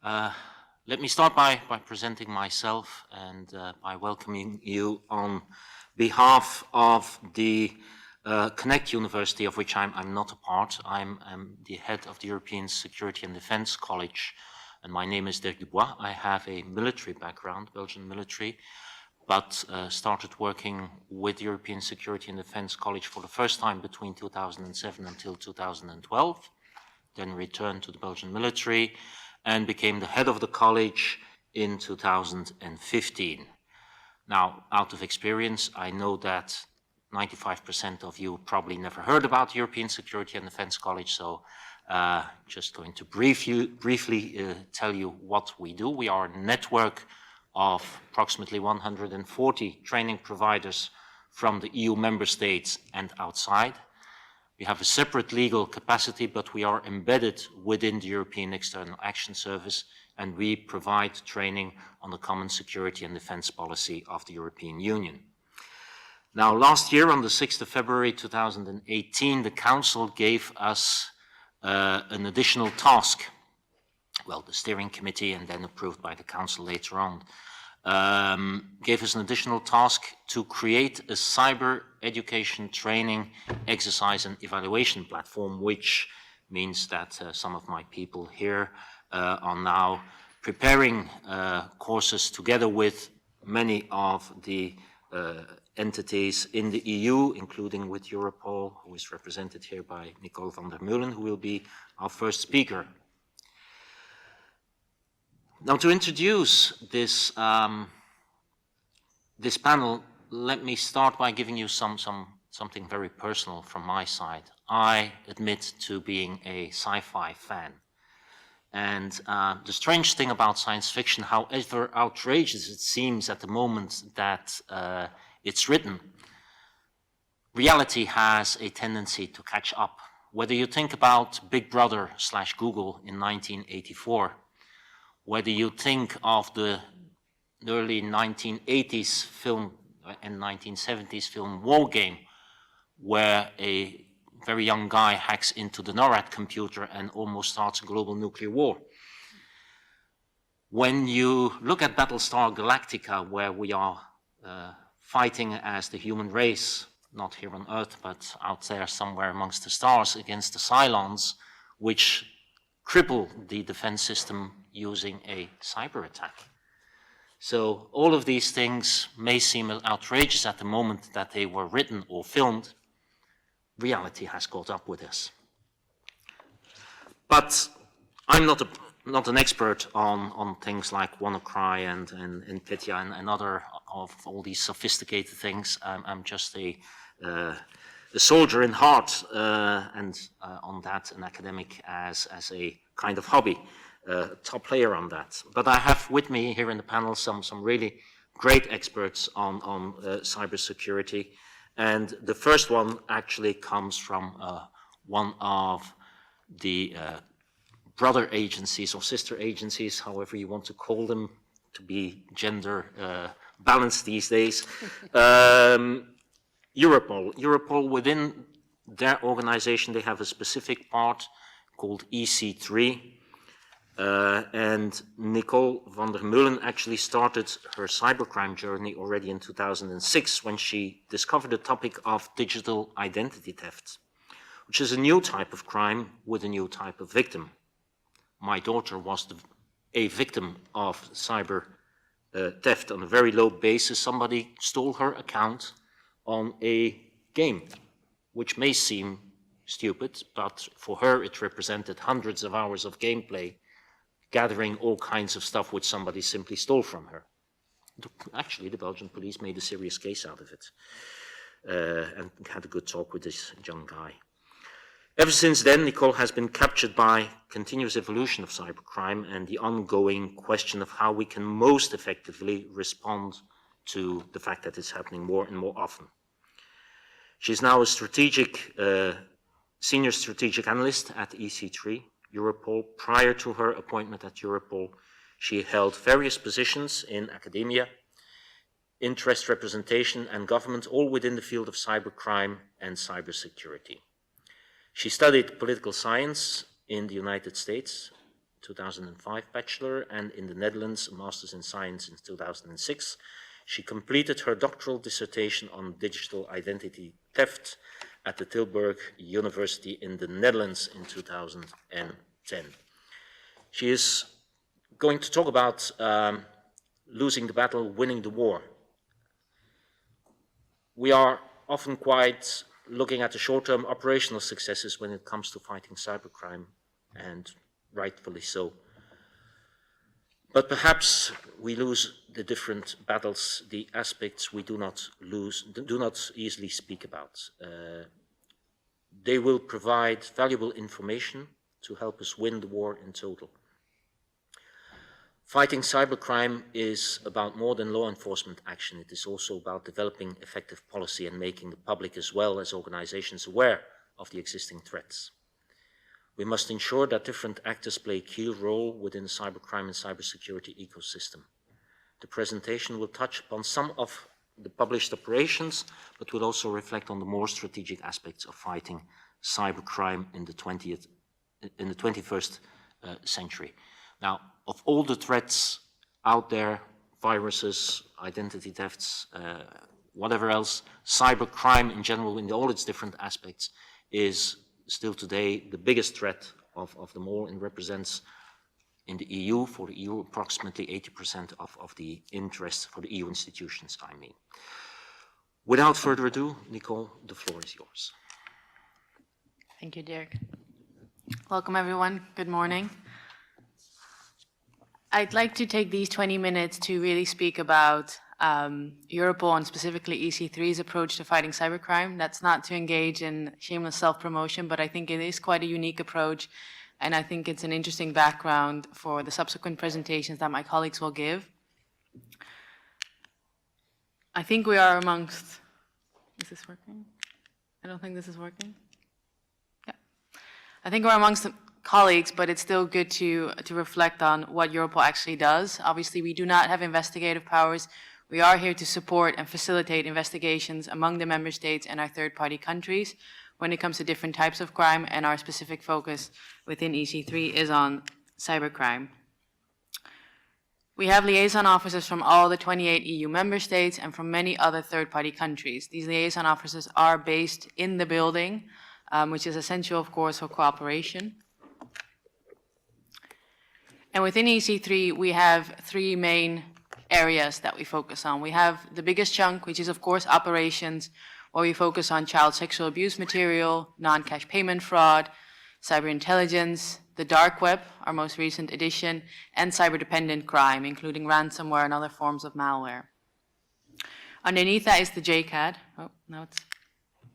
Let me start by presenting myself and by welcoming you on behalf of the Connect University, of which I'm not a part. I'm the head of the European Security and Defense College, and my name is Dirk Dubois. I have a military background, Belgian military, but started working with the European Security and Defense College for the first time between 2007 until 2012, then returned to the Belgian military, and became the head of the college in 2015. Now, out of experience, I know that 95% of you probably never heard about the European Security and Defense College, so just going to briefly tell you what we do. We are a network of approximately 140 training providers from the EU member states and outside. We have a separate legal capacity, but we are embedded within the European External Action Service, and we provide training on the common security and defense policy of the European Union. Now, last year, on the 6th of February 2018, the Council gave us an additional task. Well, the steering committee, and then approved by the Council later on, gave us an additional task to create a cyber education training exercise and evaluation platform, which means that some of my people here are now preparing courses together with many of the entities in the EU, including with Europol, who is represented here by Nicole van der Meulen, who will be our first speaker. Now, to introduce this this panel, let me start by giving you something very personal from my side. I admit to being a sci-fi fan. And the strange thing about science fiction, however outrageous it seems at the moment that it's written, reality has a tendency to catch up. Whether you think about Big Brother / Google in 1984, whether you think of the early 1980s film and 1970s film War Game, where a very young guy hacks into the NORAD computer and almost starts a global nuclear war. When you look at Battlestar Galactica, where we are fighting as the human race, not here on Earth, but out there somewhere amongst the stars against the Cylons, which cripple the defense system using a cyber attack. So all of these things may seem outrageous at the moment that they were written or filmed. Reality has caught up with us. But I'm not an expert on things like WannaCry and Petya and other of all these sophisticated things. I'm just a soldier in heart, and on that, an academic as a kind of hobby, top player on that. But I have with me here in the panel some really great experts on cybersecurity. And the first one actually comes from one of the brother agencies or sister agencies, however you want to call them, to be gender balanced these days. Europol. Europol, within their organization, they have a specific part called EC3. And Nicole van der Meulen actually started her cybercrime journey already in 2006 when she discovered the topic of digital identity theft, which is a new type of crime with a new type of victim. My daughter was a victim of cyber theft on a very low basis. Somebody stole her account on a game, which may seem stupid, but for her it represented hundreds of hours of gameplay, gathering all kinds of stuff which somebody simply stole from her. Actually, the Belgian police made a serious case out of it and had a good talk with this young guy. Ever since then, Nicole has been captured by continuous evolution of cybercrime and the ongoing question of how we can most effectively respond to the fact that it's happening more and more often. She's now a senior strategic analyst at EC3, Europol. Prior to her appointment at Europol, she held various positions in academia, interest representation, and government, all within the field of cybercrime and cybersecurity. She studied political science in the United States, 2005 bachelor, and in the Netherlands, a master's in science in 2006. She completed her doctoral dissertation on digital identity theft at the Tilburg University in the Netherlands in 2010. She is going to talk about losing the battle, winning the war. We are often quite looking at the short-term operational successes when it comes to fighting cybercrime, and rightfully so. But perhaps we lose the different battles, the aspects we do not easily speak about. They will provide valuable information to help us win the war in total. Fighting cybercrime is about more than law enforcement action. It is also about developing effective policy and making the public as well as organizations aware of the existing threats. We must ensure that different actors play a key role within the cybercrime and cybersecurity ecosystem. The presentation will touch upon some of the published operations, but will also reflect on the more strategic aspects of fighting cybercrime in the 21st century. Now, of all the threats out there, viruses, identity thefts, whatever else, cybercrime in general, in all its different aspects, is still today the biggest threat of them all, and represents in the EU, for the EU, approximately 80% of the interest for the EU institutions, I mean. Without further ado, Nicole, the floor is yours. Thank you, Dirk. Welcome, everyone. Good morning. I'd like to take these 20 minutes to really speak about Europol and specifically EC3's approach to fighting cybercrime. That's not to engage in shameless self-promotion, but I think it is quite a unique approach, and I think it's an interesting background for the subsequent presentations that my colleagues will give. I think we are amongst, is this working? I don't think this is working. Yeah. I think we're amongst colleagues, but it's still good to reflect on what Europol actually does. Obviously, we do not have investigative powers. We are here to support and facilitate investigations among the member states and our third-party countries when it comes to different types of crime, and our specific focus within EC3 is on cybercrime. We have liaison officers from all the 28 EU member states and from many other third-party countries. These liaison officers are based in the building, which is essential, of course, for cooperation. And within EC3, we have three main areas that we focus on. We have the biggest chunk, which is, of course, operations, where we focus on child sexual abuse material, non-cash payment fraud, cyber intelligence, the dark web, our most recent edition, and cyber-dependent crime, including ransomware and other forms of malware. Underneath that is the JCAT. Oh, no,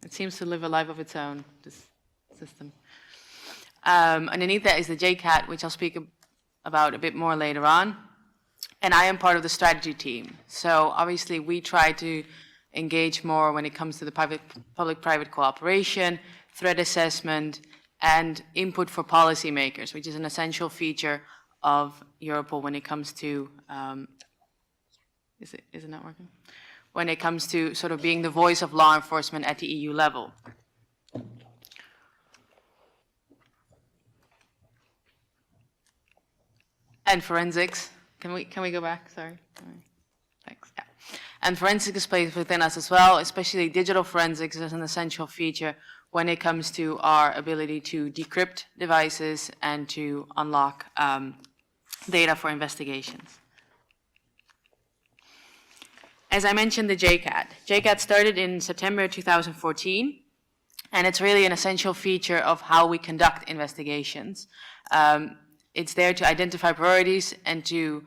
it seems to live a life of its own, this system. Underneath that is the JCAT, which I'll speak about a bit more later on. And I am part of the strategy team. So obviously we try to engage more when it comes to the public-private cooperation, threat assessment, and input for policymakers, which is an essential feature of Europol when it comes to, is it not working? When it comes to sort of being the voice of law enforcement at the EU level. And forensics. Can we go back? Sorry. Thanks. Yeah. And forensics is placed within us as well, especially digital forensics is an essential feature when it comes to our ability to decrypt devices and to unlock data for investigations. As I mentioned, the JCAT. JCAT started in September 2014, and it's really an essential feature of how we conduct investigations. It's there to identify priorities and to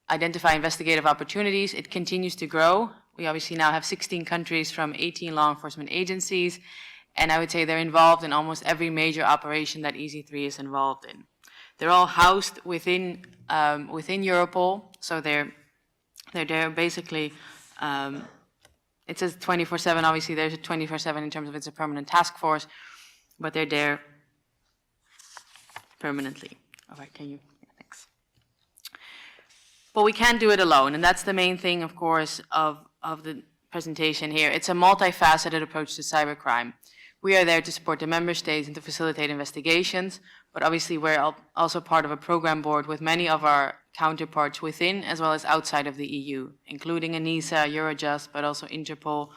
identify investigative opportunities. It continues to grow. We obviously now have 16 countries from 18 law enforcement agencies, and I would say they're involved in almost every major operation that EC3 is involved in. They're all housed within Europol, so they're there basically. It says 24/7. Obviously, there's a 24/7 in terms of it's a permanent task force, but they're there permanently. All right, can you? Yeah, thanks. But we can't do it alone, and that's the main thing, of course, of the presentation here. It's a multifaceted approach to cybercrime. We are there to support the member states and to facilitate investigations, but obviously we're also part of a program board with many of our counterparts within as well as outside of the EU, including ENISA, Eurojust, but also Interpol,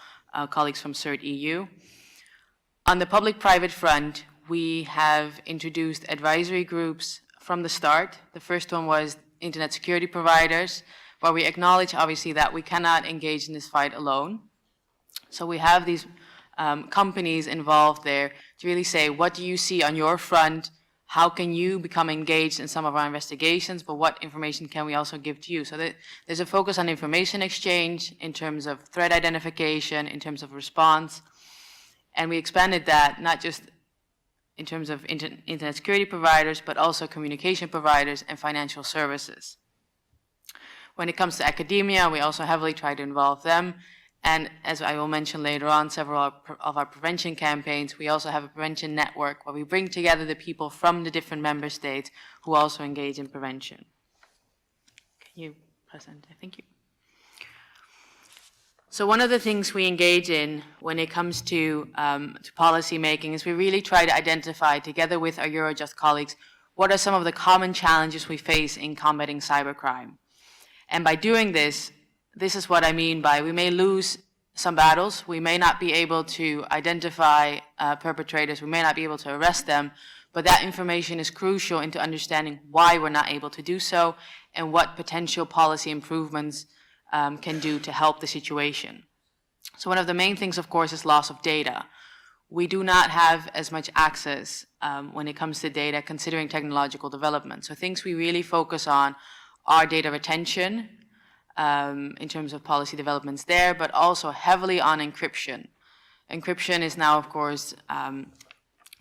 colleagues from CERT EU. On the public-private front, we have introduced advisory groups from the start. The first one was internet security providers, where we acknowledge obviously that we cannot engage in this fight alone. So we have these companies involved there to really say, what do you see on your front? How can you become engaged in some of our investigations, but what information can we also give to you? So that there's a focus on information exchange in terms of threat identification, in terms of response. And we expanded that not just in terms of internet security providers, but also communication providers and financial services. When it comes to academia, we also heavily try to involve them. And as I will mention later on, several of our prevention campaigns, we also have a prevention network where we bring together the people from the different member states who also engage in prevention. Can you press enter? Thank you. So one of the things we engage in when it comes to policy making is we really try to identify, together with our Eurojust colleagues, what are some of the common challenges we face in combating cybercrime. And by doing this, this is what I mean by we may lose some battles, we may not be able to identify perpetrators, we may not be able to arrest them, but that information is crucial into understanding why we're not able to do so and what potential policy improvements can do to help the situation. So one of the main things, of course, is loss of data. We do not have as much access when it comes to data considering technological development. So things we really focus on are data retention in terms of policy developments there, but also heavily on encryption. Encryption is now, of course,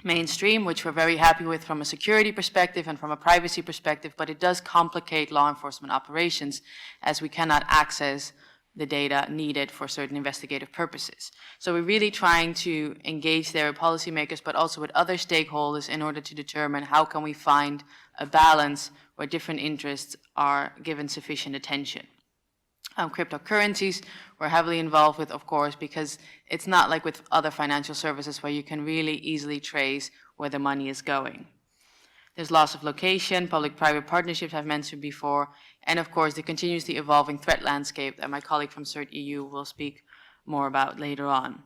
mainstream, which we're very happy with from a security perspective and from a privacy perspective, but it does complicate law enforcement operations as we cannot access the data needed for certain investigative purposes. So we're really trying to engage there with policymakers, but also with other stakeholders in order to determine how can we find a balance where different interests are given sufficient attention. Cryptocurrencies we're heavily involved with, of course, because it's not like with other financial services where you can really easily trace where the money is going. There's loss of location, public-private partnerships I've mentioned before, and of course the continuously evolving threat landscape that my colleague from CERT EU will speak more about later on.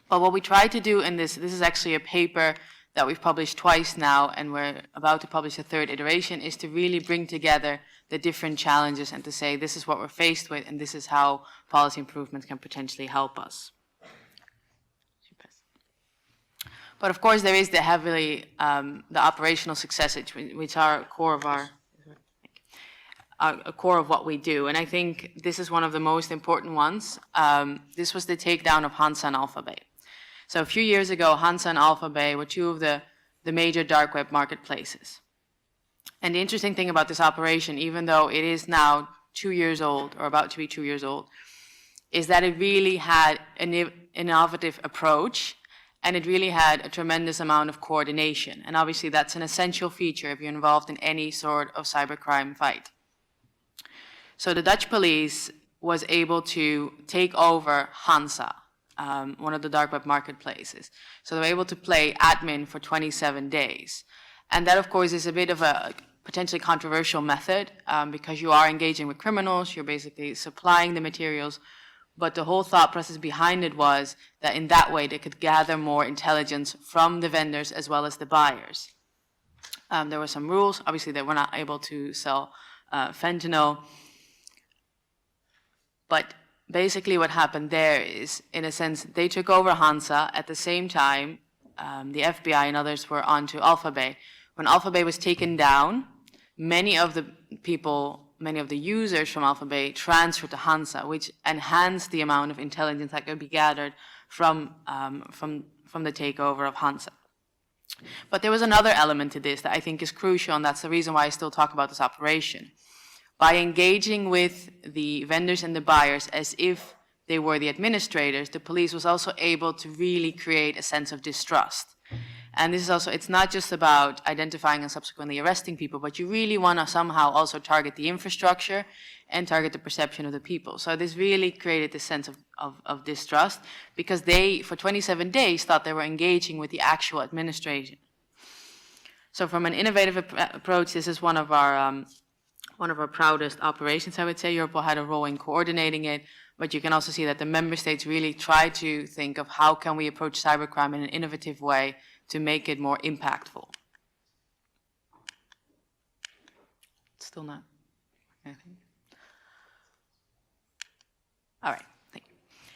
But what we try to do in this is actually a paper that we've published twice now, and we're about to publish a third iteration, is to really bring together the different challenges and to say this is what we're faced with and this is how policy improvements can potentially help us. But of course there is the heavily, the operational successes, which are a core of what we do. And I think this is one of the most important ones. This was the takedown of Hansa and Alphabet. So a few years ago, Hansa and Alphabet were two of the major dark web marketplaces. And the interesting thing about this operation, even though it is now 2 years old, or about to be 2 years old, is that it really had an innovative approach, and it really had a tremendous amount of coordination. And obviously that's an essential feature if you're involved in any sort of cybercrime fight. So the Dutch police was able to take over Hansa, one of the dark web marketplaces. So they were able to play admin for 27 days. And that, of course, is a bit of a potentially controversial method because you are engaging with criminals, you're basically supplying the materials, but the whole thought process behind it was that in that way they could gather more intelligence from the vendors as well as the buyers. There were some rules. Obviously, they were not able to sell fentanyl. But basically what happened there is, in a sense, they took over Hansa. At the same time, the FBI and others were onto Alphabet. When Alphabet was taken down, many of the users from Alphabet transferred to Hansa, which enhanced the amount of intelligence that could be gathered from the takeover of Hansa. But there was another element to this that I think is crucial, and that's the reason why I still talk about this operation. By engaging with the vendors and the buyers as if they were the administrators, the police was also able to really create a sense of distrust. And this is also, it's not just about identifying and subsequently arresting people, but you really want to somehow also target the infrastructure and target the perception of the people. So this really created this sense of distrust, because they, for 27 days, thought they were engaging with the actual administration. So from an innovative approach, this is one of our proudest operations, I would say. Europol had a role in coordinating it, but you can also see that the member states really try to think of how can we approach cybercrime in an innovative way to make it more impactful. Still not, I think. All right, thank you.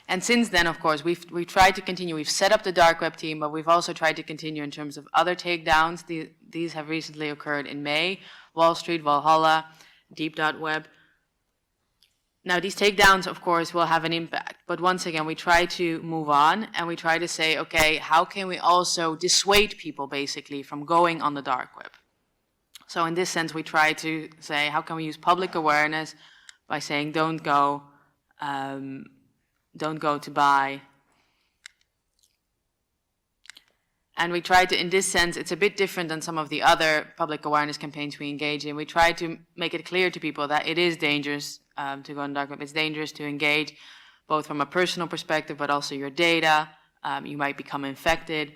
And since then, of course, we've tried to continue. We've set up the dark web team, but we've also tried to continue in terms of other takedowns. These have recently occurred in May: Wall Street, Valhalla, DeepDotWeb. Now, these takedowns, of course, will have an impact. But once again, we try to move on, and we try to say, okay, how can we also dissuade people, basically, from going on the dark web? So in this sense, we try to say, how can we use public awareness by saying, don't go to buy. And we try to, in this sense, it's a bit different than some of the other public awareness campaigns we engage in. We try to make it clear to people that it is dangerous to go on dark web. It's dangerous to engage, both from a personal perspective, but also your data. You might become infected.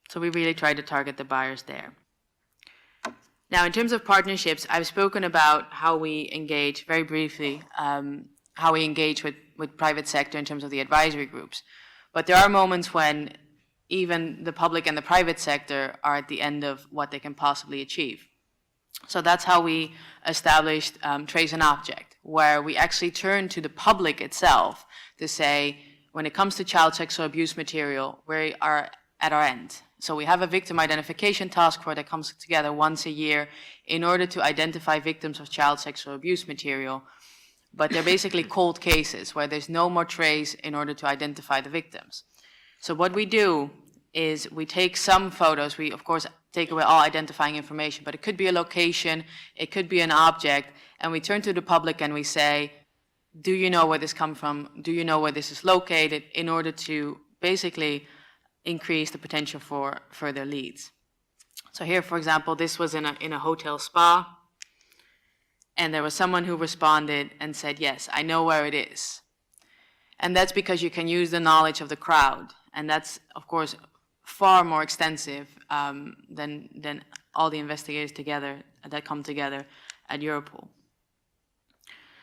So we really try to target the buyers there. Now, in terms of partnerships, I've spoken about how we engage, very briefly, how we engage with private sector in terms of the advisory groups. But there are moments when even the public and the private sector are at the end of what they can possibly achieve. So that's how we established Trace an Object, where we actually turn to the public itself to say, when it comes to child sexual abuse material, we are at our end. So we have a victim identification task force that comes together once a year in order to identify victims of child sexual abuse material. But they're basically cold cases where there's no more trace in order to identify the victims. So what we do is we take some photos. We, of course, take away all identifying information, but it could be a location, it could be an object, and we turn to the public and we say, do you know where this comes from? Do you know where this is located? In order to basically increase the potential for further leads. So here, for example, this was in a hotel spa, and there was someone who responded and said, yes, I know where it is. And that's because you can use the knowledge of the crowd, and that's, of course, far more extensive than all the investigators together that come together at Europol.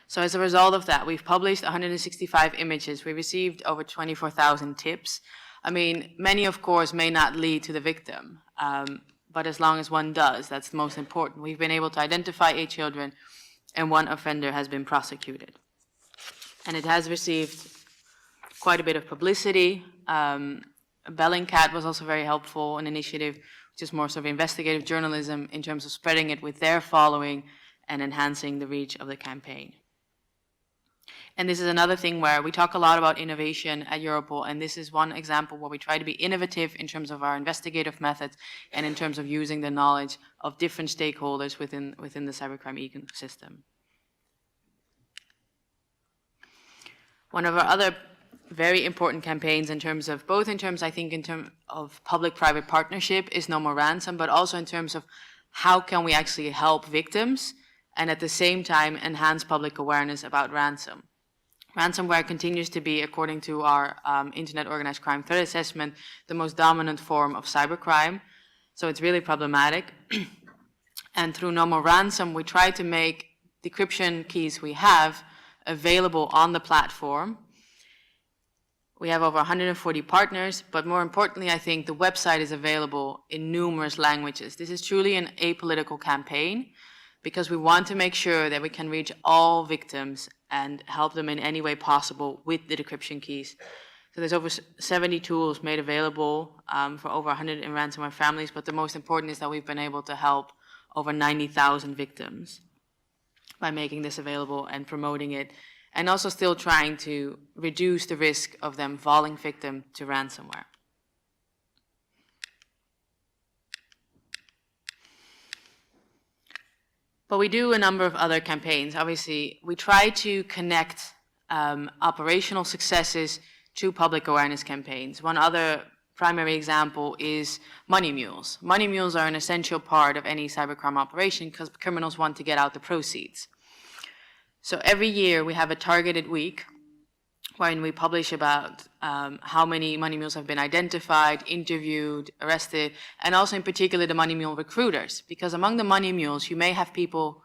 So as a result of that, we've published 165 images. We received over 24,000 tips. I mean, many, of course, may not lead to the victim, but as long as one does, that's the most important. We've been able to identify 8 children, and 1 offender has been prosecuted. And it has received quite a bit of publicity. Bellingcat was also very helpful, an initiative which is more sort of investigative journalism in terms of spreading it with their following and enhancing the reach of the campaign. And this is another thing where we talk a lot about innovation at Europol, and this is one example where we try to be innovative in terms of our investigative methods and in terms of using the knowledge of different stakeholders within the cybercrime ecosystem. One of our other very important campaigns in terms of, both in terms, I think, in terms of public-private partnership is No More Ransom, but also in terms of how can we actually help victims and at the same time enhance public awareness about ransom. Ransomware continues to be, according to our Internet Organized Crime Threat Assessment, the most dominant form of cybercrime. So it's really problematic. And through No More Ransom, we try to make decryption keys we have available on the platform. We have over 140 partners, but more importantly, I think the website is available in numerous languages. This is truly an apolitical campaign because we want to make sure that we can reach all victims and help them in any way possible with the decryption keys. So there's over 70 tools made available for over 100 in ransomware families, but the most important is that we've been able to help over 90,000 victims by making this available and promoting it, and also still trying to reduce the risk of them falling victim to ransomware. But we do a number of other campaigns. Obviously, we try to connect operational successes to public awareness campaigns. One other primary example is money mules. Money mules are an essential part of any cybercrime operation because criminals want to get out the proceeds. So every year we have a targeted week wherein we publish about how many money mules have been identified, interviewed, arrested, and also in particular the money mule recruiters. Because among the money mules, you may have people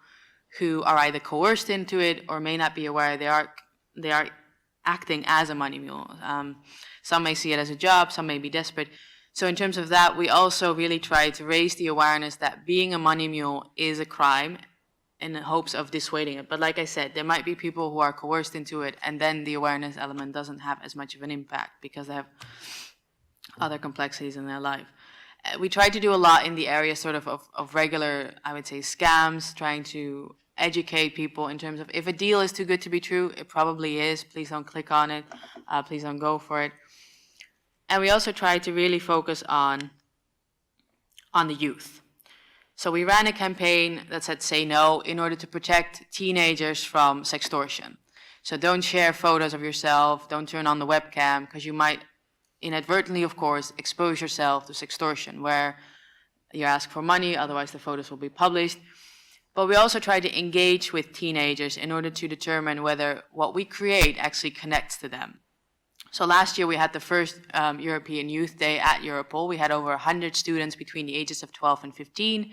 who are either coerced into it or may not be aware they are acting as a money mule. Some may see it as a job, some may be desperate. So in terms of that, we also really try to raise the awareness that being a money mule is a crime in the hopes of dissuading it. But like I said, there might be people who are coerced into it, and then the awareness element doesn't have as much of an impact because they have other complexities in their life. We try to do a lot in the area sort of regular, I would say, scams, trying to educate people in terms of if a deal is too good to be true, it probably is. Please don't click on it. Please don't go for it. And we also try to really focus on the youth. So we ran a campaign that said say no in order to protect teenagers from sextortion. So don't share photos of yourself, don't turn on the webcam, because you might inadvertently, of course, expose yourself to sextortion, where you ask for money, otherwise the photos will be published. But we also try to engage with teenagers in order to determine whether what we create actually connects to them. So last year we had the first European Youth Day at Europol. We had over 100 students between the ages of 12 and 15,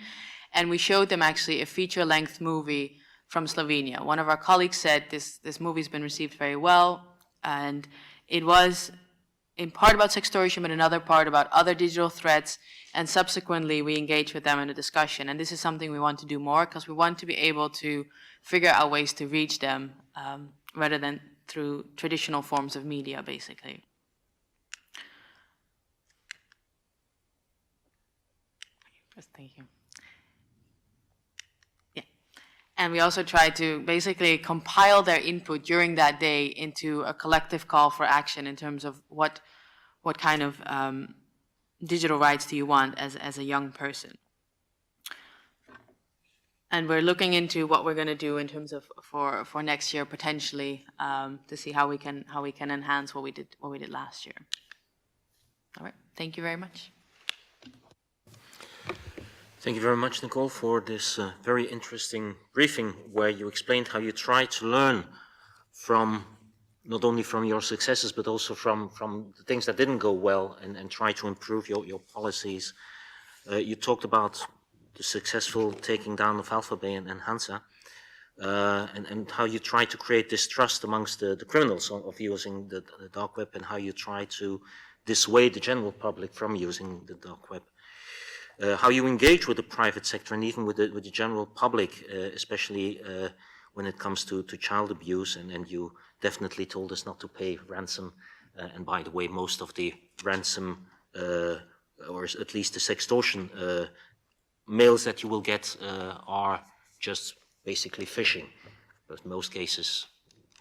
and we showed them actually a feature-length movie from Slovenia. One of our colleagues said this movie's been received very well, and it was in part about sextortion, but another part about other digital threats, and subsequently we engaged with them in a discussion. And this is something we want to do more because we want to be able to figure out ways to reach them rather than through traditional forms of media, basically. Thank you. Yeah. And we also try to basically compile their input during that day into a collective call for action in terms of what kind of digital rights do you want as a young person. And we're looking into what we're going to do in terms of for next year potentially to see how we can enhance what we did last year. All right. Thank you very much. Thank you very much, Nicole, for this very interesting briefing where you explained how you try to learn from not only from your successes but also from the things that didn't go well and try to improve your policies. You talked about the successful taking down of Alphabet and Hansa, and how you try to create distrust amongst the criminals of using the dark web, and how you try to dissuade the general public from using the dark web. How you engage with the private sector and even with the general public, especially when it comes to child abuse, and you definitely told us not to pay ransom. And by the way, most of the ransom, or at least the sextortion mails that you will get are just basically phishing. But in most cases,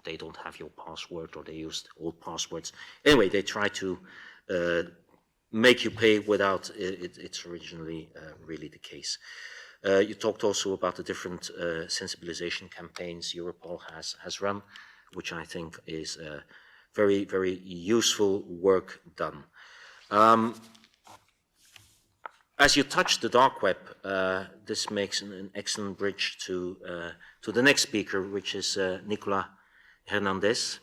they don't have your password or they used old passwords. Anyway, they try to make you pay without it's originally really the case. You talked also about the different sensibilization campaigns Europol has run, which I think is very, very useful work done. As you touched the dark web, this makes an excellent bridge to the next speaker, which is Nicolas Hernandez.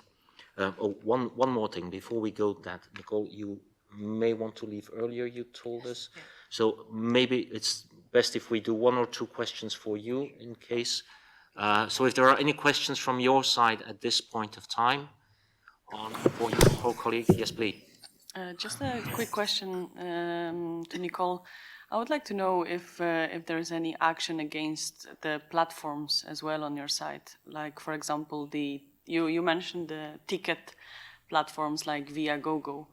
One more thing before we go to that, Nicole, you may want to leave earlier, you told us. Yeah. So maybe it's best if we do one or two questions for you in case. So if there are any questions from your side at this point of time for your co-colleague, yes, please. Just a quick question to Nicole. I would like to know if there is any action against the platforms as well on your site. Like, for example, you mentioned the ticket platforms like Viagogo,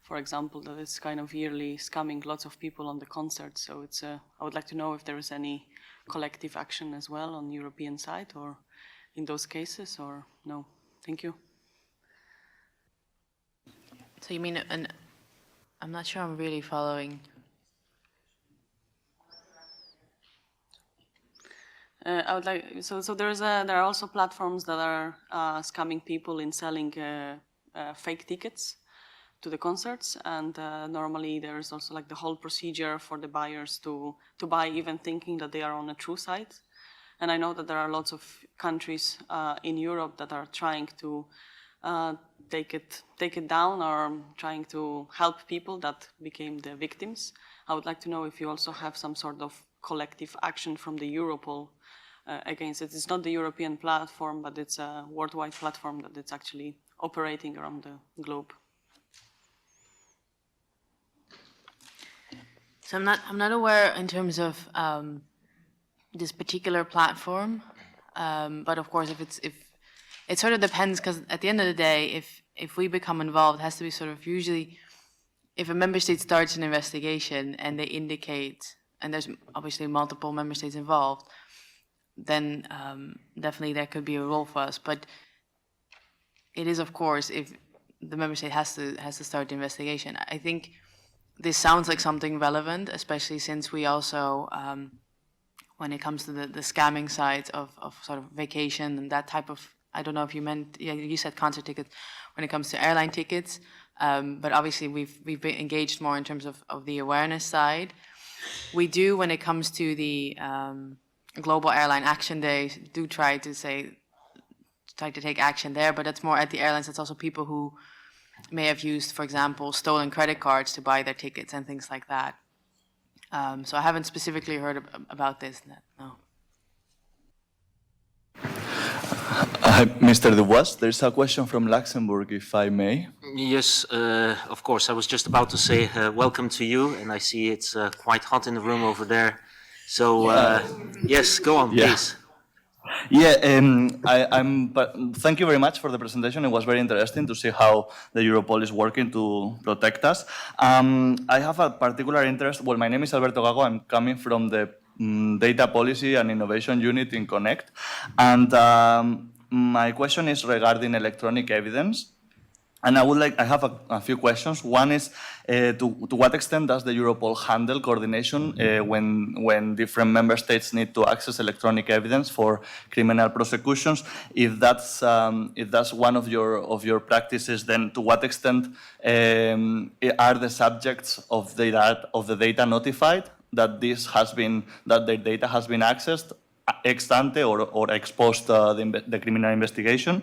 for example, that is kind of yearly scamming lots of people on the concert. So it's I would like to know if there is any collective action as well on the European side or in those cases, or no. Thank you. So you mean, I'm not sure I'm really following. I would like, so there are also platforms that are scamming people in selling fake tickets to the concerts, and normally there's also like the whole procedure for the buyers to buy, even thinking that they are on a true site. And I know that there are lots of countries in Europe that are trying to take it down, or trying to help people that became the victims. I would like to know if you also have some sort of collective action from the Europol against it. It's not the European platform, but it's a worldwide platform that it's actually operating around the globe. So I'm not aware in terms of this particular platform, but of course, if it sort of depends, because at the end of the day, if we become involved, it has to be sort of usually, if a member state starts an investigation and they indicate, and there's obviously multiple member states involved, then definitely there could be a role for us. But it is, of course, if the member state has to start the investigation. I think this sounds like something relevant, especially since we also, when it comes to the scamming sides of sort of vacation and that type of, I don't know if you meant, yeah, you said concert tickets, when it comes to airline tickets, but obviously we've been engaged more in terms of the awareness side. We do, when it comes to the Global Airline Action Days, do try to take action there, but that's more at the airlines. It's also people who may have used, for example, stolen credit cards to buy their tickets and things like that. So I haven't specifically heard about this, no. Mr. Dubois, there's a question from Luxembourg, if I may. Yes, of course. I was just about to say welcome to you, and I see it's quite hot in the room over there. So, yes, go on, please. Yeah, thank you very much for the presentation. It was very interesting to see how the Europol is working to protect us. I have a particular interest. Well, my name is Alberto Gago. I'm coming from the Data Policy and Innovation Unit in Connect. And my question is regarding electronic evidence. And I have a few questions. One is, to what extent does the Europol handle coordination when different member states need to access electronic evidence for criminal prosecutions? If that's one of your practices, then to what extent are the subjects of the data notified that their data has been accessed ex ante or ex post the criminal investigation?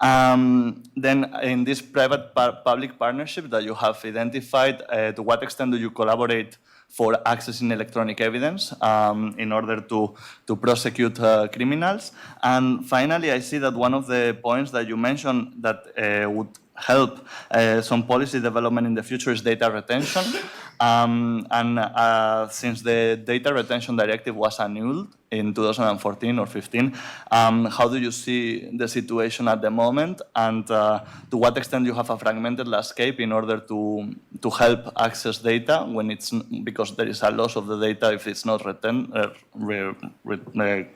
Then in this private-public partnership that you have identified, to what extent do you collaborate for accessing electronic evidence in order to prosecute criminals? And finally, I see that one of the points that you mentioned that would help some policy development in the future is data retention. Since the data retention directive was annulled in 2014 or 15, how do you see the situation at the moment, and to what extent you have a fragmented landscape in order to help access data when it's, because there is a loss of the data if it's not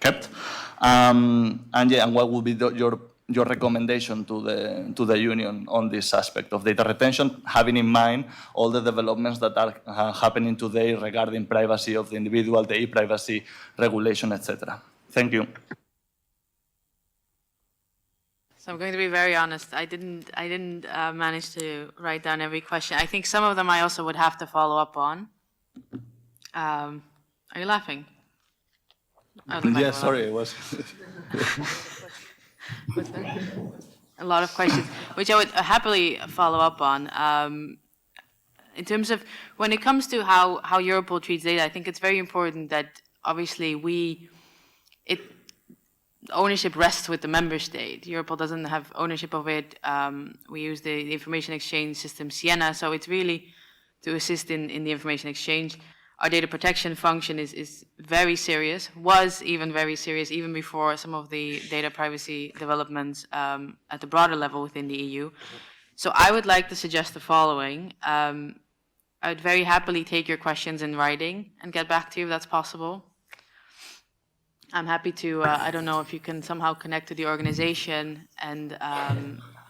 kept, and what would be your recommendation to the Union on this aspect of data retention, having in mind all the developments that are happening today regarding privacy of the individual, the e-privacy regulation, etc. Thank you. So I'm going to be very honest. I didn't manage to write down every question. I think some of them I also would have to follow up on. Are you laughing? Yeah, sorry, it was. A lot of questions, which I would happily follow up on. In terms of when it comes to how Europol treats data, I think it's very important that obviously ownership rests with the member state. Europol doesn't have ownership of it. We use the information exchange system Sienna, so it's really to assist in the information exchange. Our data protection function is very serious, was even very serious even before some of the data privacy developments at the broader level within the EU. So I would like to suggest the following. I would very happily take your questions in writing and get back to you if that's possible. I'm happy to, I don't know if you can somehow connect to the organization, and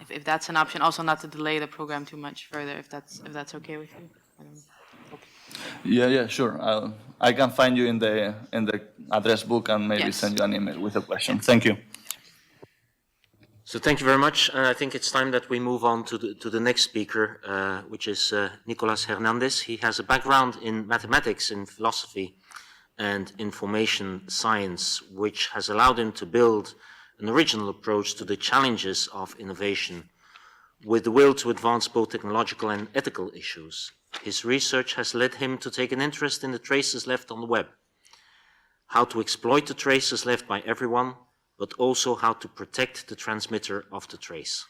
if that's an option, also not to delay the program too much further, if that's okay with you. Yeah, sure. I can find you in the address book and maybe send you an email with a question. Thank you. So thank you very much. I think it's time that we move on to the next speaker, which is Nicolas Hernandez. He has a background in mathematics and philosophy and information science, which has allowed him to build an original approach to the challenges of innovation with the will to advance both technological and ethical issues. His research has led him to take an interest in the traces left on the web, how to exploit the traces left by everyone, but also how to protect the transmitter of the trace.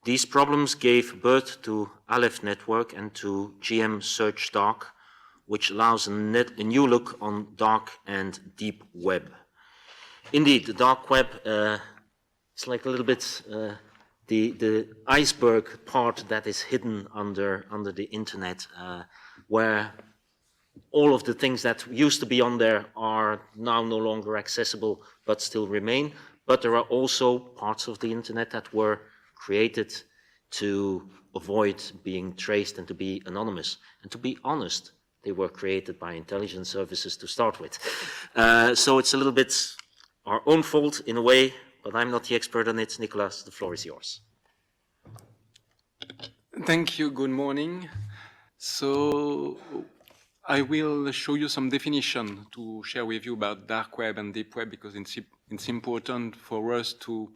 These problems gave birth to Aleph Network and to GM Search Dark, which allows a new look on dark and deep web. Indeed, the dark web is like a little bit the iceberg part that is hidden under the internet, where all of the things that used to be on there are now no longer accessible but still remain. But there are also parts of the internet that were created to avoid being traced and to be anonymous. And to be honest, they were created by intelligence services to start with. So it's a little bit our own fault in a way, but I'm not the expert on it. Nicolas, the floor is yours. Thank you. Good morning. So I will show you some definition to share with you about dark web and deep web, because it's important for us to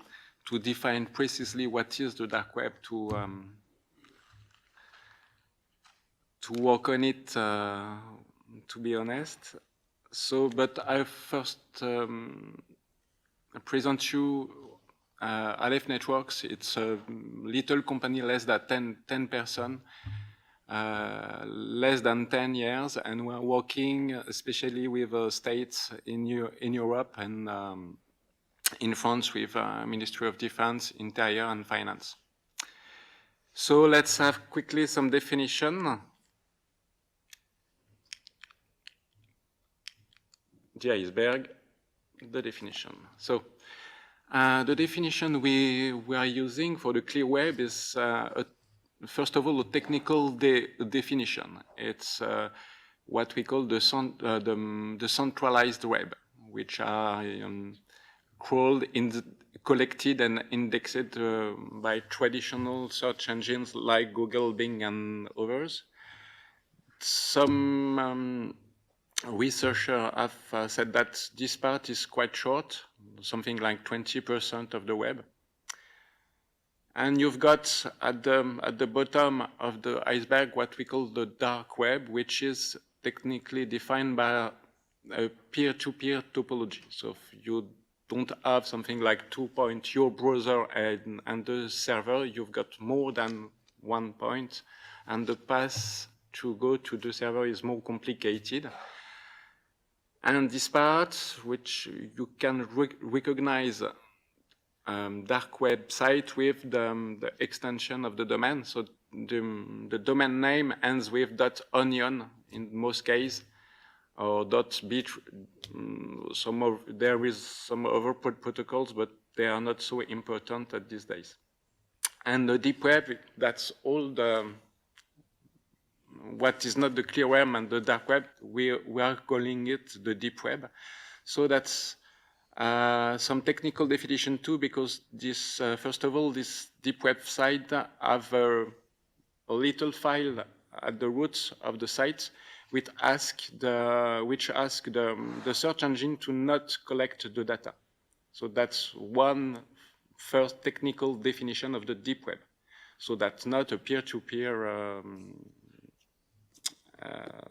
define precisely what is the dark web, to work on it, to be honest. So, but I first present you Aleph Networks. It's a little company, less than 10 person, less than 10 years, and we're working especially with states in Europe and in France with Ministry of Defense, Interior and Finance. So let's have quickly some definition. The iceberg, the definition. So the definition we are using for the clear web is first of all a technical definition. It's what we call the centralized web, which are crawled, collected and indexed by traditional search engines like Google, Bing and others. Some researchers have said that this part is quite short, something like 20% of the web. And you've got at the bottom of the iceberg what we call the dark web, which is technically defined by a peer-to-peer topology. So if you don't have something like 2 points, your browser and the server, you've got more than 1 point, and the path to go to the server is more complicated. And this part, which you can recognize dark web site with the extension of the domain. So the domain name ends with .onion in most cases, or .bit. There is some other protocols, but they are not so important at these days. And the deep web, that's all what is not the clear web and the dark web, we are calling it the deep web. So that's some technical definition too, because this, first of all, this deep web site have a little file at the roots of the site which ask the search engine to not collect the data. So that's one first technical definition of the deep web. So that's not a peer-to-peer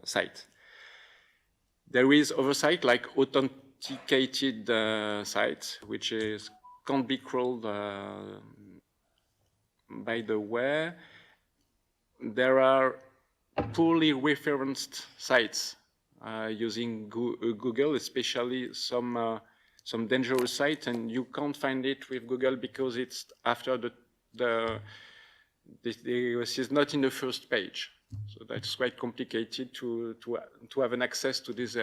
site. There is other site like authenticated sites, which can't be crawled by the way. There are poorly referenced sites using Google, especially some dangerous sites, and you can't find it with Google because it's after this is not in the first page. So that's quite complicated to have an access to this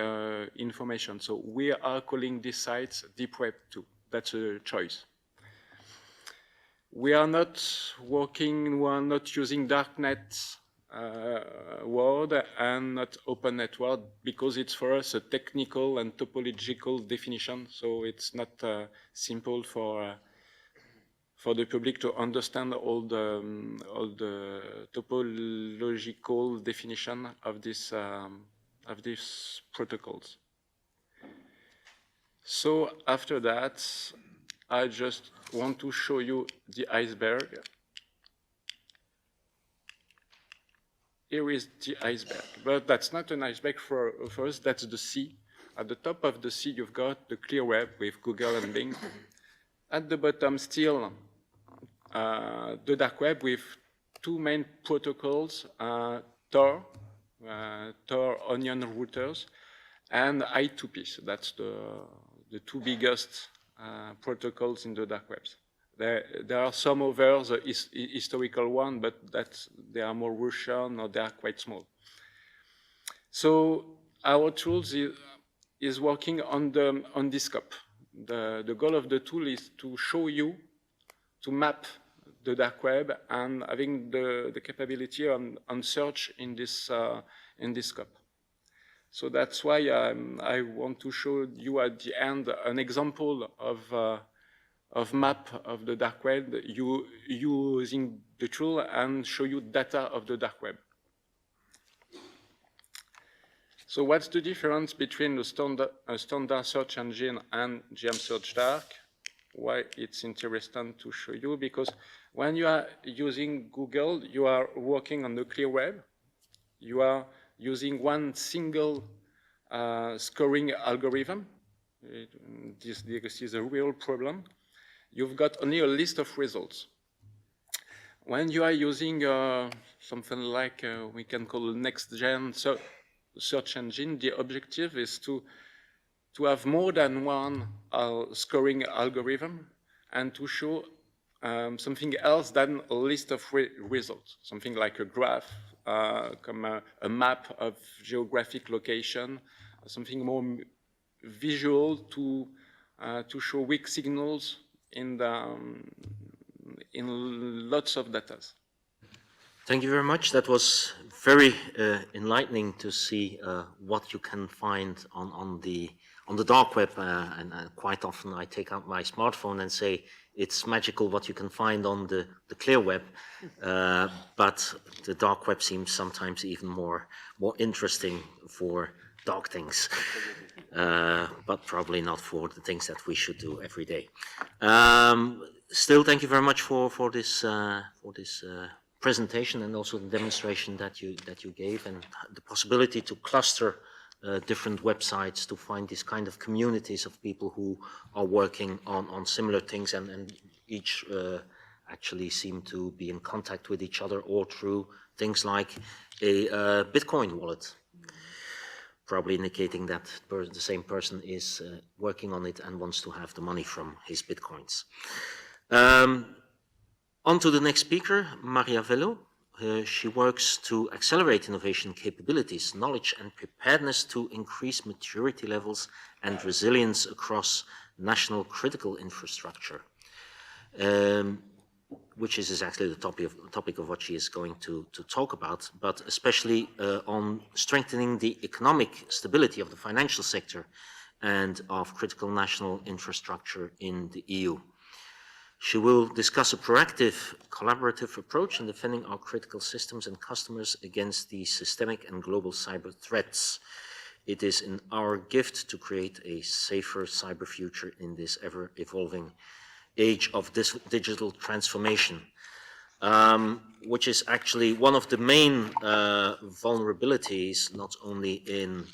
information. So we are calling these sites deep web too. That's a choice. We are not using darknet word and not open network, because it's for us a technical and topological definition. So it's not simple for for the public to understand all the topological definition of these protocols. So after that, I just want to show you the iceberg. Here is the iceberg, but that's not an iceberg for us, that's the sea. At the top of the sea, you've got the clear web with Google and Bing. At the bottom, still, the dark web with two main protocols, Tor, Tor onion routers, and I2P. So that's the two biggest protocols in the dark webs. There are some others, historical one, but they are more Russian or they are quite small. So our tools is working on this scope. The goal of the tool is to show you, to map the dark web and having the capability on search in this scope. So that's why I want to show you at the end an example of map of the dark web using the tool and show you data of the dark web. So what's the difference between the standard search engine and GM Search Dark? Why it's interesting to show you? Because when you are using Google, you are working on the clear web. You are using one single scoring algorithm. This is a real problem. You've got only a list of results. When you are using something like we can call next-gen search engine, the objective is to have more than one scoring algorithm and to show something else than a list of results, something like a graph, a map of geographic location, something more visual to show weak signals in lots of data. Thank you very much. That was very enlightening to see what you can find on the dark web. And quite often I take out my smartphone and say it's magical what you can find on the clear web. But the dark web seems sometimes even more interesting for dark things, but probably not for the things that we should do every day. Still, thank you very much for this presentation and also the demonstration that you gave, and the possibility to cluster different websites to find these kind of communities of people who are working on similar things and each actually seem to be in contact with each other or through things like a Bitcoin wallet. Probably indicating that the same person is working on it and wants to have the money from his Bitcoins. On to the next speaker, Maria Vello. She works to accelerate innovation capabilities, knowledge and preparedness to increase maturity levels and resilience across national critical infrastructure, which is exactly the topic of what she is going to talk about, but especially on strengthening the economic stability of the financial sector and of critical national infrastructure in the EU. She will discuss a proactive, collaborative approach in defending our critical systems and customers against the systemic and global cyber threats. It is in our gift to create a safer cyber future in this ever-evolving age of this digital transformation, which is actually one of the main vulnerabilities, not only in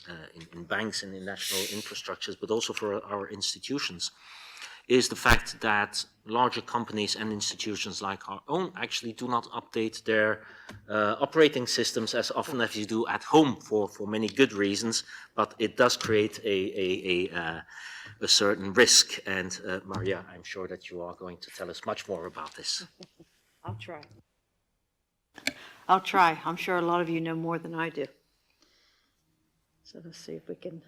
banks and in national infrastructures, but also for our institutions, is the fact that larger companies and institutions like our own actually do not update their operating systems as often as you do at home for many good reasons, but it does create a certain risk. And Maria, I'm sure that you are going to tell us much more about this. I'll try. I'll try. I'm sure a lot of you know more than I do. So let's see if we can.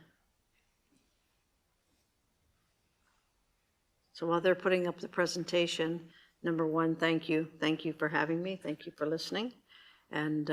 So while they're putting up the presentation, number one, thank you. Thank you for having me. Thank you for listening. And,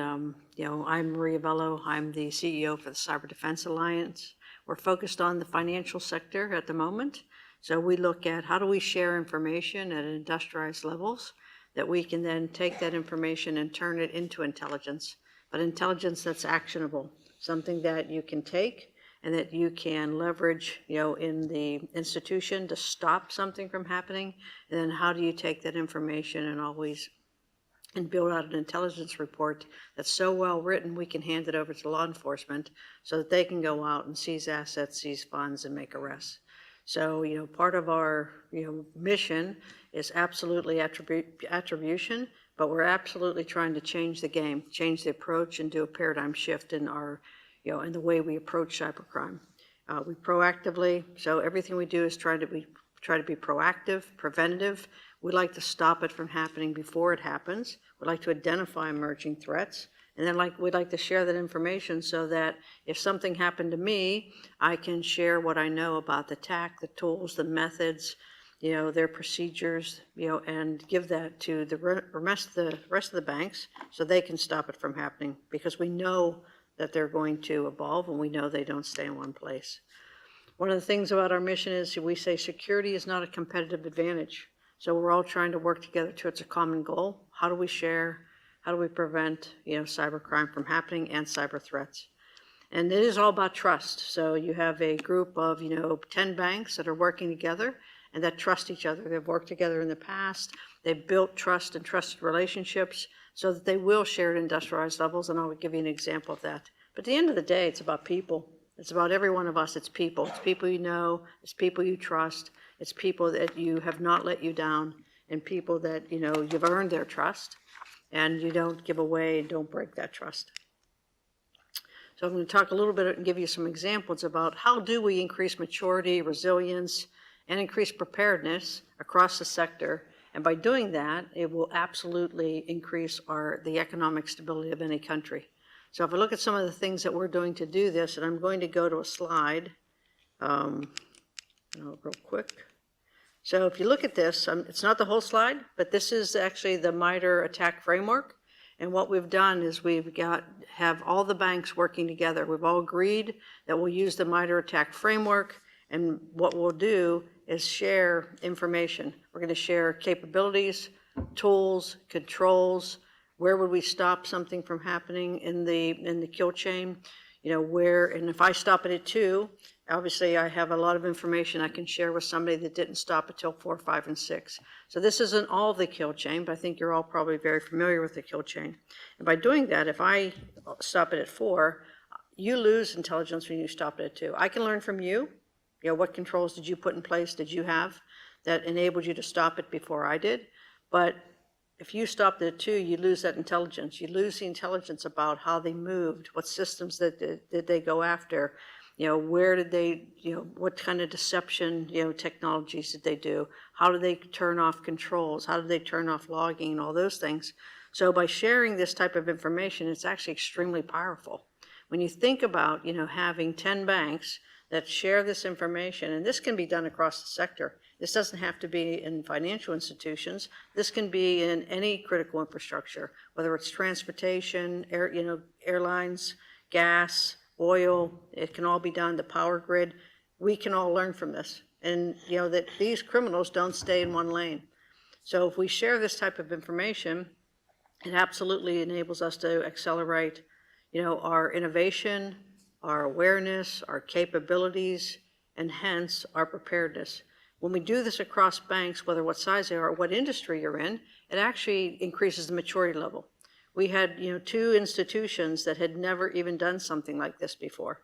you know, I'm Maria Vello. I'm the CEO for the Cyber Defense Alliance. We're focused on the financial sector at the moment. So we look at how do we share information at industrialized levels that we can then take that information and turn it into intelligence, but intelligence that's actionable, something that you can take and that you can leverage, in the institution to stop something from happening. And then how do you take that information and build out an intelligence report that's so well written we can hand it over to law enforcement so that they can go out and seize assets, seize funds, and make arrests. So, part of our, mission is absolutely attribution, but we're absolutely trying to change the game, change the approach, and do a paradigm shift in our, in the way we approach cybercrime. We proactively, so everything we do is try to be proactive, preventative. We like to stop it from happening before it happens. We like to identify emerging threats. And then we'd like to share that information so that if something happened to me, I can share what I know about the attack, the tools, the methods, their procedures, and give that to the rest of the banks so they can stop it from happening, because we know that they're going to evolve and we know they don't stay in one place. One of the things about our mission is we say security is not a competitive advantage. So we're all trying to work together towards a common goal. How do we share? How do we prevent, cybercrime from happening and cyber threats? And it is all about trust. So you have a group of, 10 banks that are working together and that trust each other. They've worked together in the past. They've built trust and trusted relationships so that they will share at industrialized levels. And I'll give you an example of that. But at the end of the day, it's about people. It's about every one of us. It's people. It's people you know. It's people you trust. It's people that you have not let you down, and people that, you've earned their trust, and you don't give away and don't break that trust. So I'm going to talk a little bit and give you some examples about how do we increase maturity, resilience, and increase preparedness across the sector. And by doing that, it will absolutely increase the economic stability of any country. So if I look at some of the things that we're doing to do this, and I'm going to go to a slide real quick. So if you look at this, it's not the whole slide, but this is actually the MITRE attack framework. And what we've done is have all the banks working together. We've all agreed that we'll use the MITRE attack framework, and what we'll do is share information. We're going to share capabilities, tools, controls. Where would we stop something from happening in the kill chain? And if I stop it at 2, obviously I have a lot of information I can share with somebody that didn't stop until 4, 5, and 6. So this isn't all the kill chain, but I think you're all probably very familiar with the kill chain. And by doing that, if I stop it at 4, you lose intelligence when you stop it at 2. I can learn from you. What controls did you put in place, did you have, that enabled you to stop it before I did? But if you stopped it at 2, you lose that intelligence. You lose the intelligence about how they moved, what systems did they go after, where did they, what kind of deception, technologies did they do? How did they turn off controls? How did they turn off logging and all those things? So by sharing this type of information, it's actually extremely powerful. When you think about, having 10 banks that share this information, and this can be done across the sector. This doesn't have to be in financial institutions. This can be in any critical infrastructure, whether it's transportation, airlines, gas, oil. It can all be done, the power grid. We can all learn from this. And, that these criminals don't stay in one lane. So if we share this type of information, it absolutely enables us to accelerate, our innovation, our awareness, our capabilities, and hence our preparedness. When we do this across banks, whether what size they are or what industry you're in, it actually increases the maturity level. We had, 2 institutions that had never even done something like this before.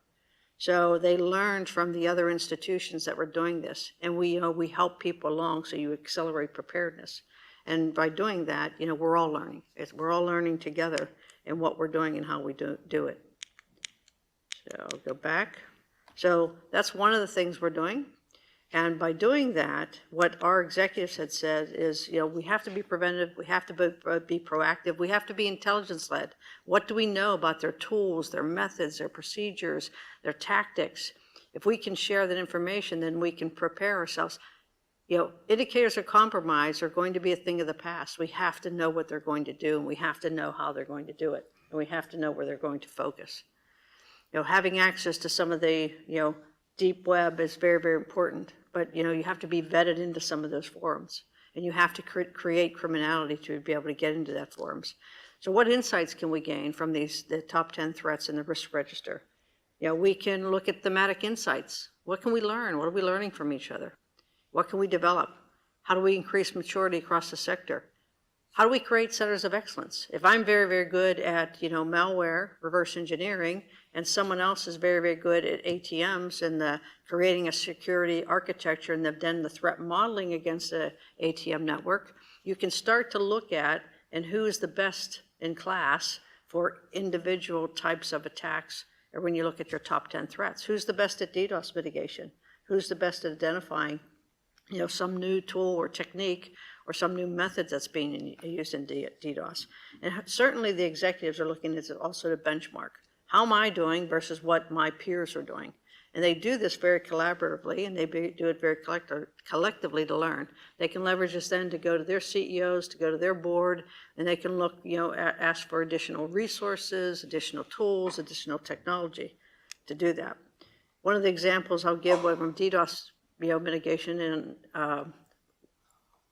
So they learned from the other institutions that were doing this. And we help people along, so you accelerate preparedness. And by doing that, we're all learning. We're all learning together in what we're doing and how we do it. So I'll go back. So that's one of the things we're doing. And by doing that, what our executives had said is, we have to be preventative, we have to be proactive, we have to be intelligence-led. What do we know about their tools, their methods, their procedures, their tactics? If we can share that information, then we can prepare ourselves. Indicators of compromise are going to be a thing of the past. We have to know what they're going to do, and we have to know how they're going to do it, and we have to know where they're going to focus. Having access to some of the, deep web is very, very important. but you have to be vetted into some of those forums, and you have to create criminality to be able to get into that forums. So what insights can we gain from the top 10 threats in the risk register? We can look at thematic insights. What can we learn? What are we learning from each other? What can we develop? How do we increase maturity across the sector? How do we create centers of excellence? If I'm very, very good at, malware, reverse engineering, and someone else is very, very good at ATMs and creating a security architecture and then the threat modeling against the ATM network, you can start to look at and who is the best in class for individual types of attacks. Or when you look at your top 10 threats, who's the best at DDoS mitigation? Who's the best at identifying, some new tool or technique or some new method that's being used in DDoS? And certainly the executives are looking at it also to benchmark. How am I doing versus what my peers are doing? And they do this very collaboratively, and they do it very collectively to learn. They can leverage this then to go to their CEOs, to go to their board, and they can look, ask for additional resources, additional tools, additional technology to do that. One of the examples I'll give from DDoS mitigation and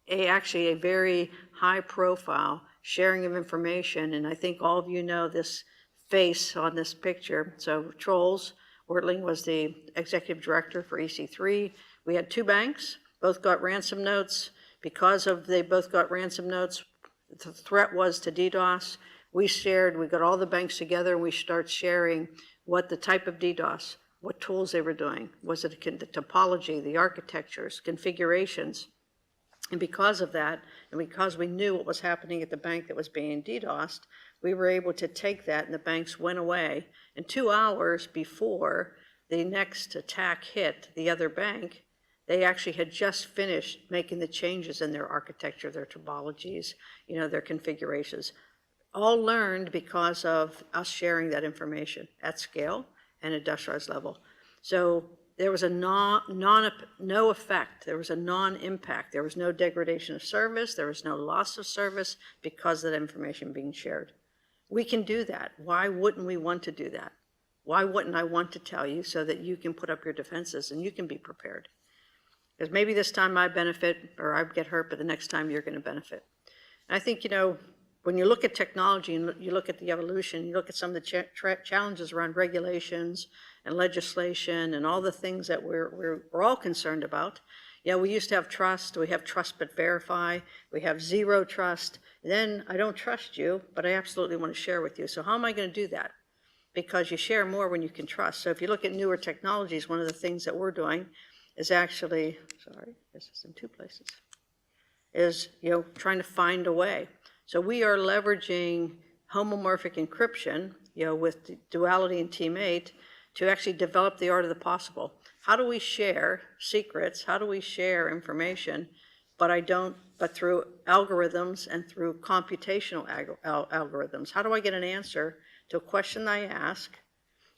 actually a very high profile sharing of information, and I think all of you know this face on this picture. So Trolls, Wertling was the executive director for EC3. We had two banks, both got ransom notes. Because they both got ransom notes, the threat was to DDoS. We got all the banks together and we start sharing what the type of DDoS, what tools they were doing. Was it the topology, the architectures, configurations? And because of that, and because we knew what was happening at the bank that was being DDoSed, we were able to take that and the banks went away. And 2 hours before the next attack hit the other bank, they actually had just finished making the changes in their architecture, their topologies, their configurations. All learned because of us sharing that information at scale and industrialized level. So there was a no effect, there was a non-impact, there was no degradation of service, there was no loss of service because of that information being shared. We can do that. Why wouldn't we want to do that? Why wouldn't I want to tell you so that you can put up your defenses and you can be prepared? Because maybe this time I benefit or I get hurt, but the next time you're going to benefit. And I think, when you look at technology and you look at the evolution, you look at some of the challenges around regulations and legislation and all the things that we're all concerned about. We used to have trust. We have trust but verify. We have zero trust. Then I don't trust you, but I absolutely want to share with you. So how am I going to do that? Because you share more when you can trust. So if you look at newer technologies, one of the things that we're doing is actually, this is in two places, is trying to find a way. So we are leveraging homomorphic encryption, with duality and team8 to actually develop the art of the possible. How do we share secrets? How do we share information? But through algorithms and through computational algorithms. How do I get an answer to a question I ask,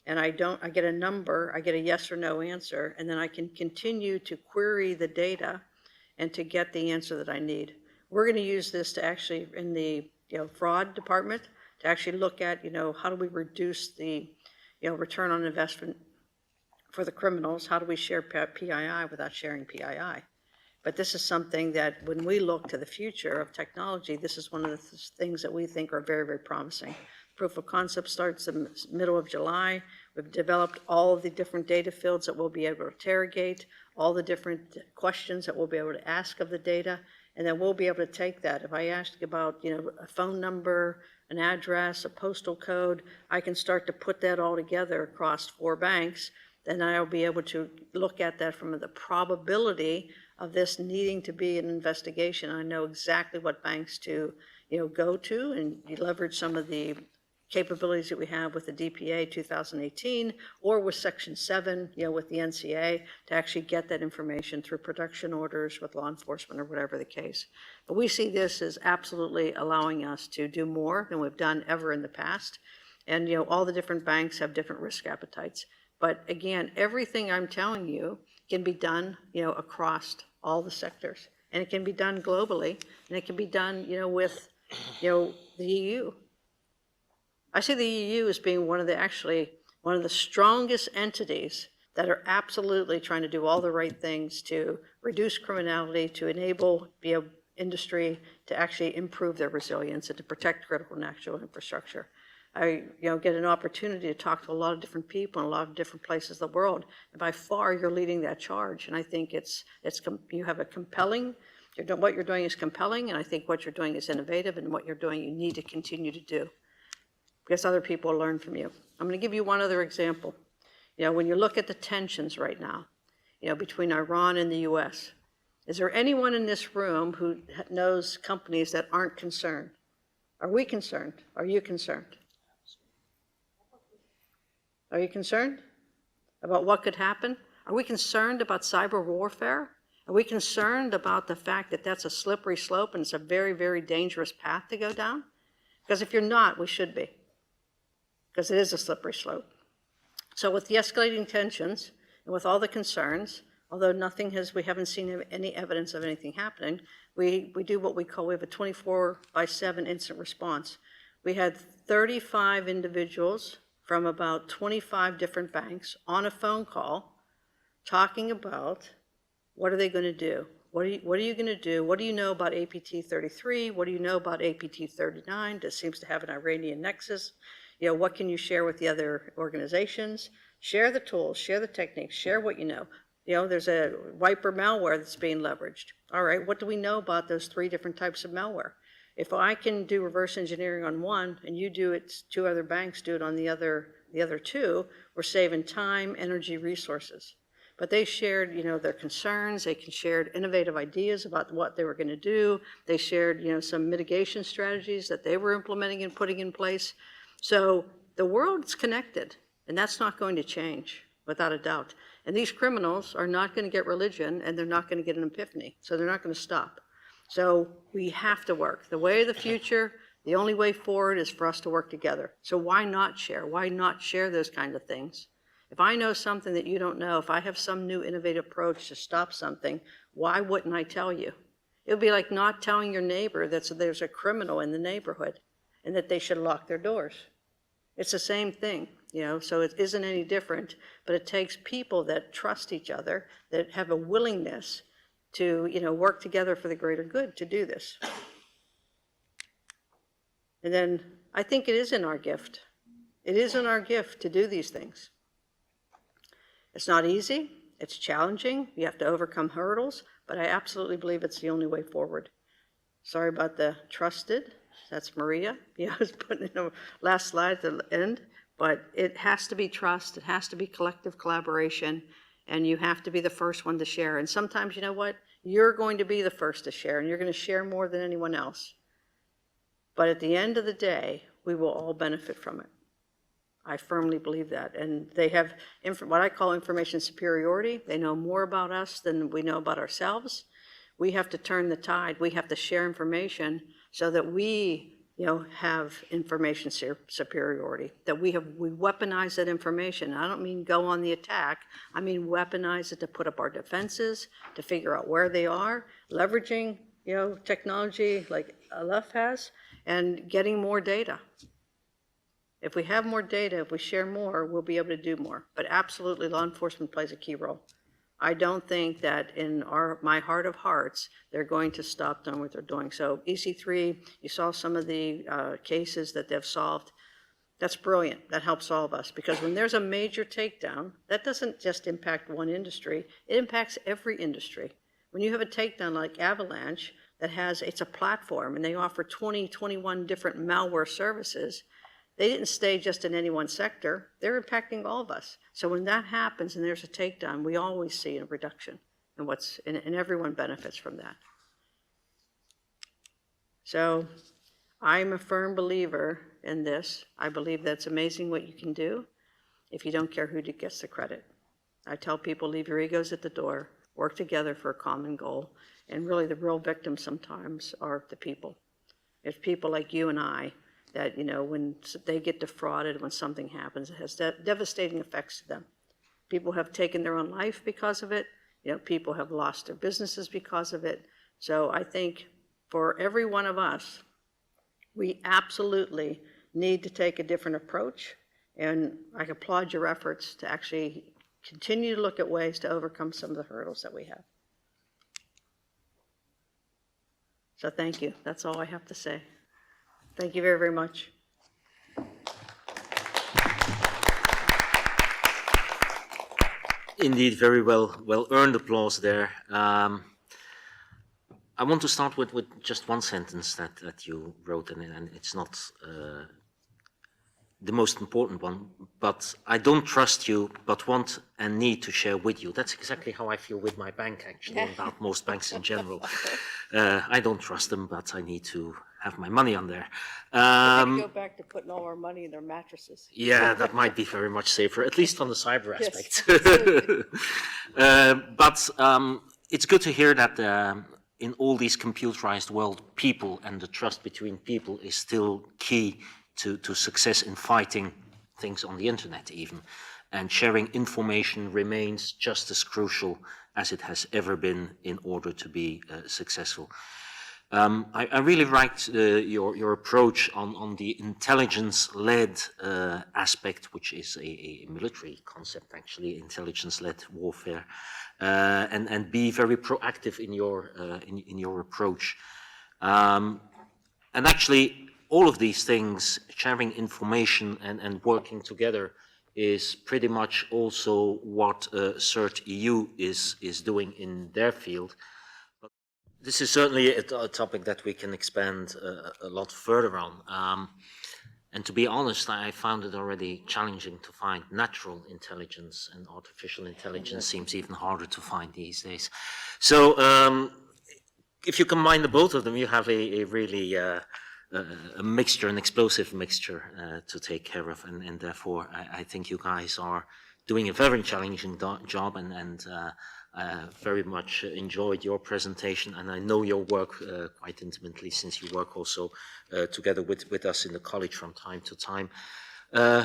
and I get a number, I get a yes or no answer, and then I can continue to query the data and to get the answer that I need. We're going to use this to actually, in the fraud department, to actually look at, how do we reduce the return on investment for the criminals? How do we share PII without sharing PII? But this is something that when we look to the future of technology, this is one of the things that we think are very, very promising. Proof of concept starts in the middle of July. We've developed all of the different data fields that we'll be able to interrogate, all the different questions that we'll be able to ask of the data, and then we'll be able to take that. If I ask about, a phone number, an address, a postal code, I can start to put that all together across 4 banks. Then I'll be able to look at that from the probability of this needing to be an investigation. I know exactly what banks to, go to, and you leverage some of the capabilities that we have with the DPA 2018 or with Section 7, with the NCA to actually get that information through production orders with law enforcement or whatever the case. But we see this as absolutely allowing us to do more than we've done ever in the past. And, all the different banks have different risk appetites. But again, everything I'm telling you can be done, across all the sectors. And it can be done globally, and it can be done, with, the EU. I see the EU as being one of the strongest entities that are absolutely trying to do all the right things to reduce criminality, to enable industry to actually improve their resilience and to protect critical national infrastructure. I get an opportunity to talk to a lot of different people in a lot of different places of the world, and by far you're leading that charge. And I think you have a compelling, what you're doing is compelling, and I think what you're doing is innovative, and what you're doing you need to continue to do, because other people will learn from you. I'm going to give you one other example. When you look at the tensions right now, between Iran and the US, is there anyone in this room who knows companies that aren't concerned? Are we concerned? Are you concerned? Are you concerned about what could happen? Are we concerned about cyber warfare? Are we concerned about the fact that that's a slippery slope and it's a very, very dangerous path to go down? Because if you're not, we should be, because it is a slippery slope. So with the escalating tensions and with all the concerns, although we haven't seen any evidence of anything happening, we do what we have a 24/7 instant response. We had 35 individuals from about 25 different banks on a phone call talking about what are they going to do? What are you going to do? What do you know about APT-33? What do you know about APT-39? That seems to have an Iranian nexus. What can you share with the other organizations? Share the tools, share the techniques, share what you know. There's a wiper malware that's being leveraged. All right, what do we know about those 3 different types of malware? If I can do reverse engineering on one and you do it, 2 other banks do it on the other 2, we're saving time, energy, resources. But they shared, their concerns. They shared innovative ideas about what they were going to do. They shared, some mitigation strategies that they were implementing and putting in place. So the world's connected, and that's not going to change, without a doubt. And these criminals are not going to get religion, and they're not going to get an epiphany. So they're not going to stop. So we have to work. The way of the future, the only way forward is for us to work together. So why not share? Why not share those kinds of things? If I know something that you don't know, if I have some new innovative approach to stop something, why wouldn't I tell you? It would be like not telling your neighbor that there's a criminal in the neighborhood and that they should lock their doors. It's the same thing, so it isn't any different, but it takes people that trust each other, that have a willingness to, work together for the greater good to do this. And then I think it is in our gift. It is in our gift to do these things. It's not easy. It's challenging. You have to overcome hurdles, but I absolutely believe it's the only way forward. Sorry about the trusted. That's Maria. I was putting in the last slide at the end, but it has to be trust. It has to be collective collaboration, and you have to be the first one to share. And sometimes, you know what? You're going to be the first to share, and you're going to share more than anyone else. But at the end of the day, we will all benefit from it. I firmly believe that. And they have what I call information superiority. They know more about us than we know about ourselves. We have to turn the tide. We have to share information so that we, have information superiority, that we weaponize that information. I don't mean go on the attack. I mean weaponize it to put up our defenses, to figure out where they are, leveraging, technology like Aleph has, and getting more data. If we have more data, if we share more, we'll be able to do more. But absolutely, law enforcement plays a key role. I don't think that in my heart of hearts, they're going to stop doing what they're doing. So EC3, you saw some of the cases that they've solved. That's brilliant. That helps all of us. Because when there's a major takedown, that doesn't just impact one industry. It impacts every industry. When you have a takedown like Avalanche, it's a platform, and they offer 21 different malware services, they didn't stay just in any one sector. They're impacting all of us. So when that happens and there's a takedown, we always see a reduction and everyone benefits from that. So I'm a firm believer in this. I believe that's amazing what you can do if you don't care who gets the credit. I tell people, leave your egos at the door, work together for a common goal. And really the real victims sometimes are the people. It's people like you and I that, when they get defrauded, when something happens, it has devastating effects to them. People have taken their own life because of it. People have lost their businesses because of it. So I think for every one of us, we absolutely need to take a different approach. And I applaud your efforts to actually continue to look at ways to overcome some of the hurdles that we have. So thank you. That's all I have to say. Thank you very, very much. Indeed, very well earned applause there. I want to start with just one sentence that you wrote, and it's not the most important one, but I don't trust you, but want and need to share with you. That's exactly how I feel with my bank, actually, and about most banks in general. I don't trust them, but I need to have my money on there. Go back to putting all our money in their mattresses. Yeah, that might be very much safer, at least on the cyber aspect. But it's good to hear that in all these computerized world, people and the trust between people is still key to success in fighting things on the internet even. And sharing information remains just as crucial as it has ever been in order to be successful. I really liked your approach on the intelligence-led aspect, which is a military concept, actually, intelligence-led warfare, and be very proactive in your approach. And actually, all of these things, sharing information and working together, is pretty much also what CERT-EU is doing in their field. This is certainly a topic that we can expand a lot further on. And to be honest, I found it already challenging to find natural intelligence, and artificial intelligence seems even harder to find these days. So if you combine the both of them, you have a really a mixture, an explosive mixture to take care of. And therefore, I think you guys are doing a very challenging job, and very much enjoyed your presentation, and I know your work quite intimately, since you work also together with us in the college from time to time.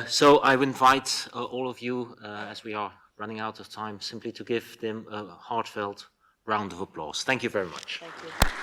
So I would invite all of you, as we are running out of time, simply to give them a heartfelt round of applause. Thank you very much. Thank you.